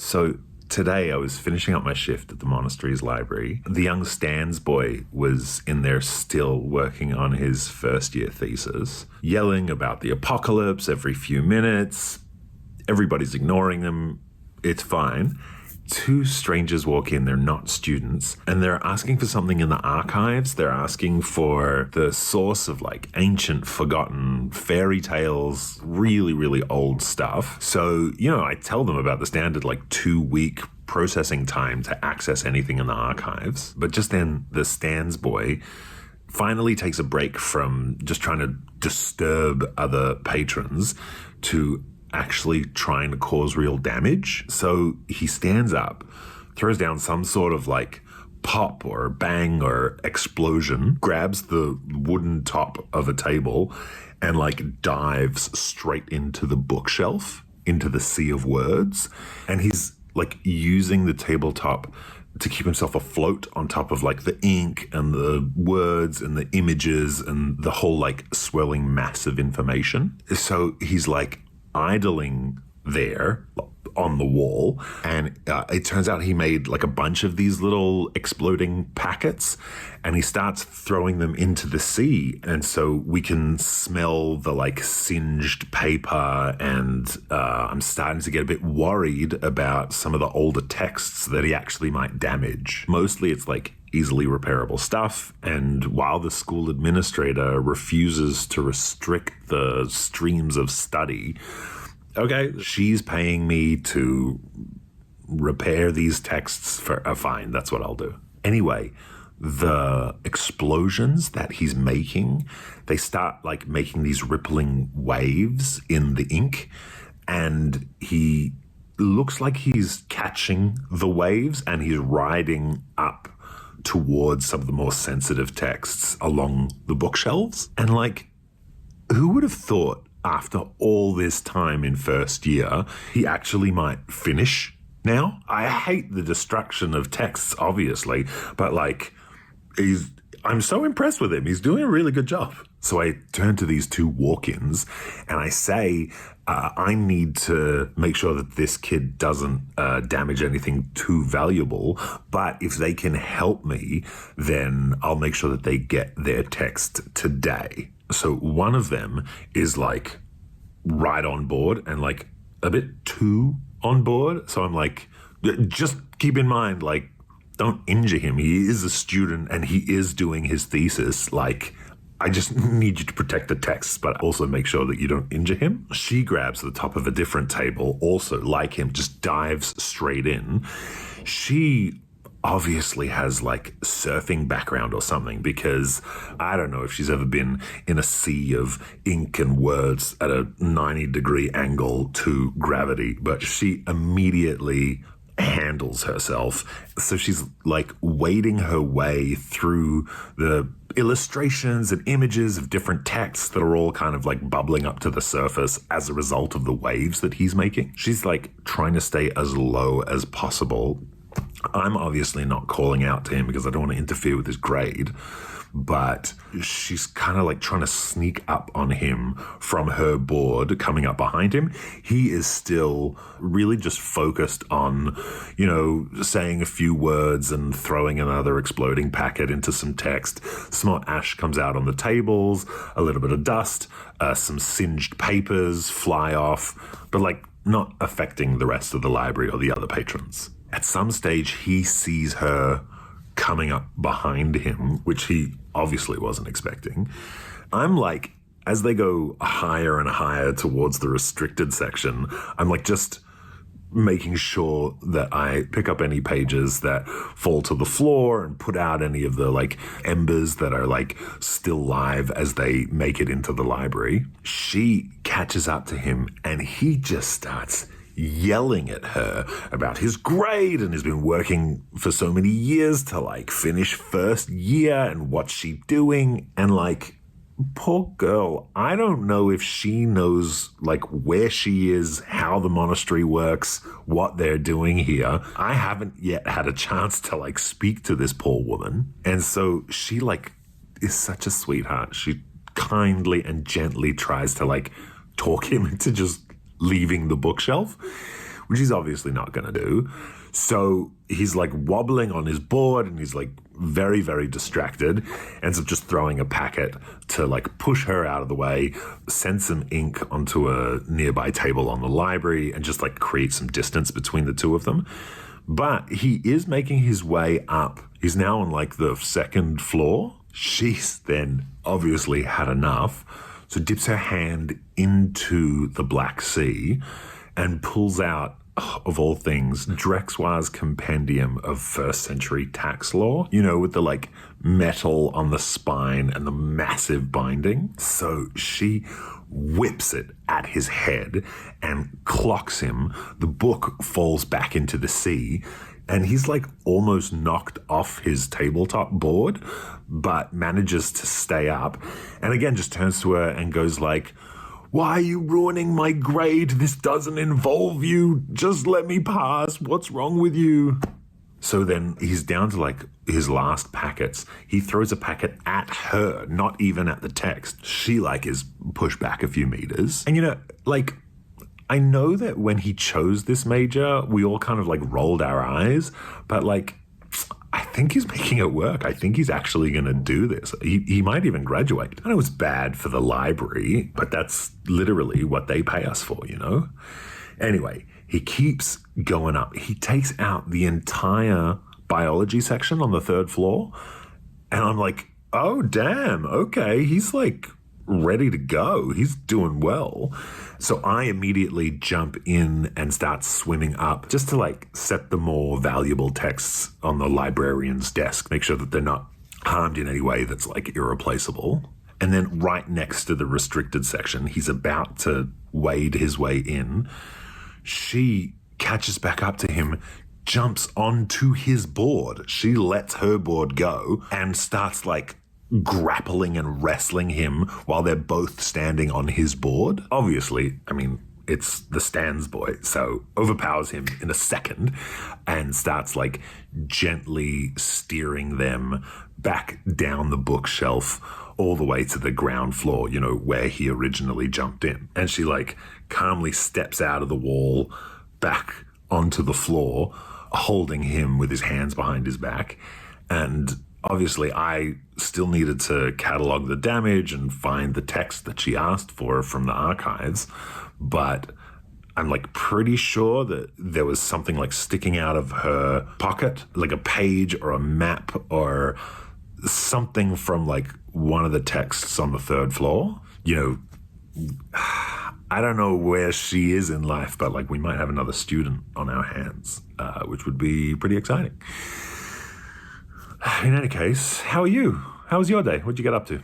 So today I was finishing up my shift at the monastery's library. The young Stans boy was in there still working on his first year thesis, yelling about the apocalypse every few minutes. Everybody's ignoring him. It's fine. Two strangers walk in, they're not students, and they're asking for something in the archives. They're asking for the source of like ancient, forgotten fairy tales, really, really old stuff. So, I tell them about the standard like 2-week processing time to access anything in the archives. But just then, the Stans boy finally takes a break from just trying to disturb other patrons to actually trying to cause real damage. So he stands up, throws down some sort of like pop or bang or explosion, grabs the wooden top of a table and like dives straight into the bookshelf, into the sea of words. And he's like using the tabletop to keep himself afloat on top of like the ink and the words and the images and the whole like swirling mass of information. So he's like idling there on the wall, and it turns out he made like a bunch of these little exploding packets, and he starts throwing them into the sea. And so we can smell the like singed paper, and I'm starting to get a bit worried about some of the older texts that he actually might damage. Mostly it's like easily repairable stuff, and while the school administrator refuses to restrict the streams of study, okay, she's paying me to repair these texts for a fine. That's what I'll do. Anyway, the explosions that he's making, they start like making these rippling waves in the ink, and he looks like he's catching the waves and he's riding up towards some of the more sensitive texts along the bookshelves. And like, who would have thought after all this time in first year, he actually might finish now? I hate the destruction of texts, obviously, but like, I'm so impressed with him. He's doing a really good job. So I turn to these two walk-ins and I say, I need to make sure that this kid doesn't damage anything too valuable, but if they can help me, then I'll make sure that they get their text today. So one of them is like right on board and like a bit too on board. So I'm like, just keep in mind, like, don't injure him. He is a student and he is doing his thesis. Like, I just need you to protect the text, but also make sure that you don't injure him. She grabs the top of a different table, also like him, just dives straight in. She obviously has like surfing background or something, because I don't know if she's ever been in a sea of ink and words at a 90-degree angle to gravity, but she immediately handles herself. So she's like wading her way through the illustrations and images of different texts that are all kind of like bubbling up to the surface as a result of the waves that he's making. She's like trying to stay as low as possible. I'm obviously not calling out to him because I don't want to interfere with his grade, but she's kind of like trying to sneak up on him from her board coming up behind him. He is still really just focused on, saying a few words and throwing another exploding packet into some text. Some more ash comes out on the tables, a little bit of dust, some singed papers fly off, but like not affecting the rest of the library or the other patrons. At some stage, he sees her coming up behind him, which he obviously wasn't expecting. I'm like, as they go higher and higher towards the restricted section, I'm like just making sure that I pick up any pages that fall to the floor and put out any of the like embers that are like still live as they make it into the library. She catches up to him and he just starts yelling at her about his grade and has been working for so many years to like finish first year and what's she doing. And like, poor girl, I don't know if she knows like where she is, how the monastery works, what they're doing here. I haven't yet had a chance to like speak to this poor woman. And so she like is such a sweetheart. She kindly and gently tries to like talk him into just leaving the bookshelf, which he's obviously not going to do. So he's like wobbling on his board and he's like very, very distracted. Ends up just throwing a packet to like push her out of the way, send some ink onto a nearby table on the library and just like create some distance between the two of them. But he is making his way up. He's now on like the second floor. She's then obviously had enough. So dips her hand into the Black Sea and pulls out, of all things, Drexoir's Compendium of First Century Tax Law, you know, with the like metal on the spine and the massive binding. So she whips it at his head and clocks him. The book falls back into the sea and he's like almost knocked off his tabletop board, but manages to stay up. And again, just turns to her and goes like, "Why are you ruining my grade? This doesn't involve you. Just let me pass. What's wrong with you?" So then he's down to like his last packets. He throws a packet at her, not even at the text. She like is pushed back a few meters. And you know, like, I know that when he chose this major, we all kind of like rolled our eyes, but like, I think he's making it work. I think he's actually going to do this. He might even graduate. I know it's bad for the library, but that's literally what they pay us for, you know? Anyway, he keeps going up. He takes out the entire biology section on the third floor. And I'm like, oh, damn. Okay. He's like ready to go. He's doing well. So I immediately jump in and start swimming up just to like set the more valuable texts on the librarian's desk, make sure that they're not harmed in any way that's like irreplaceable. And then right next to the restricted section, he's about to wade his way in. She catches back up to him, jumps onto his board. She lets her board go and starts like grappling and wrestling him while they're both standing on his board. Obviously, I mean, it's the Stands boy, so overpowers him in a second and starts like gently steering them back down the bookshelf all the way to the ground floor, you know, where he originally jumped in. And she like calmly steps out of the wall back onto the floor, holding him with his hands behind his back. And obviously, I still needed to catalog the damage and find the text that she asked for from the archives, but I'm like pretty sure that there was something like sticking out of her pocket, like a page or a map or something from like one of the texts on the third floor. You know, I don't know where she is in life, but like we might have another student on our hands, which would be pretty exciting. In any case, how are you? How was your day? What'd you get up to?